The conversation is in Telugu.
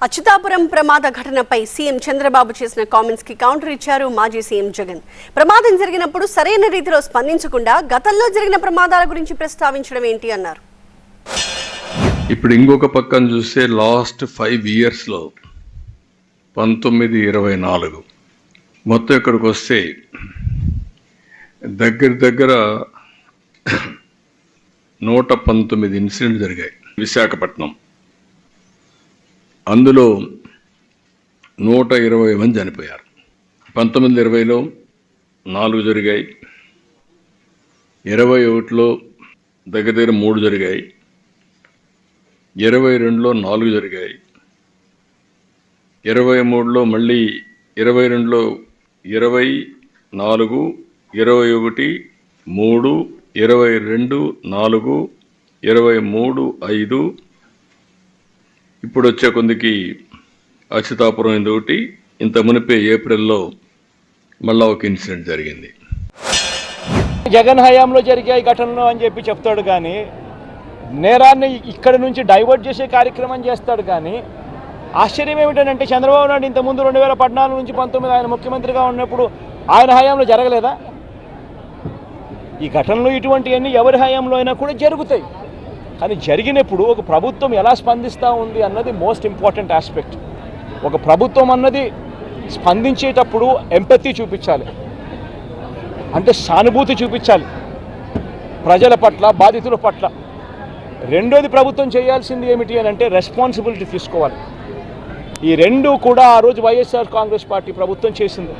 అచ్యుతాపురం ప్రమాద ఘటనపై సీఎం చంద్రబాబు చేసిన కామెంట్స్ కి కౌంటర్ ఇచ్చారు మాజీ సీఎం జగన్. ప్రమాదం జరిగినప్పుడు సరైన రీతిలో స్పందించకుండా గతంలో జరిగిన ప్రమాదాల గురించి ప్రస్తావించడం ఏంటి అన్నారు. ఇప్పుడు ఇంకొక పక్కన చూస్తే లాస్ట్ 5 years లో 1924 మొత్తం ఇక్కడికి వస్తే దగ్గర 119 ఇన్సిడెంట్ జరిగాయి విశాఖపట్నం. అందులో 120 మంది చనిపోయారు. 1920లో 4 జరిగాయి, 21లో దగ్గర 3 జరిగాయి, 22లో 4 జరిగాయి, 23లో మళ్ళీ 22లో 20, 4, 21, 3, 22, 4, 23, 5. ఇప్పుడు వచ్చే కొందికి అచ్యుతాపురం ఒకటి, ఇంత మునిపే ఏప్రిల్లో మళ్ళా ఒక ఇన్సిడెంట్ జరిగింది. జగన్ హయాంలో జరిగే ఘటనలు అని చెప్పి చెప్తాడు కానీ నేరాన్ని ఇక్కడ నుంచి డైవర్ట్ చేసే కార్యక్రమం చేస్తాడు. కానీ ఆశ్చర్యం ఏమిటంటే చంద్రబాబు నాయుడు ఇంతకుముందు 2014 నుంచి 19 ఆయన ముఖ్యమంత్రిగా ఉన్నప్పుడు ఆయన హయాంలో జరగలేదా? ఈ ఘటనలు ఇటువంటివన్నీ ఎవరి హయాంలో అయినా కూడా జరుగుతాయి. కానీ జరిగినప్పుడు ఒక ప్రభుత్వం ఎలా స్పందిస్తూ ఉంది అన్నది మోస్ట్ ఇంపార్టెంట్ ఆస్పెక్ట్. ఒక ప్రభుత్వం అన్నది స్పందించేటప్పుడు ఎంపతి చూపించాలి, అంటే సానుభూతి చూపించాలి ప్రజల పట్ల, బాధితుల పట్ల. రెండోది ప్రభుత్వం చేయాల్సింది ఏమిటి అని అంటే రెస్పాన్సిబిలిటీ తీసుకోవాలి. ఈ రెండు కూడా ఆ రోజు వైఎస్ఆర్ కాంగ్రెస్ పార్టీ ప్రభుత్వం చేసింది.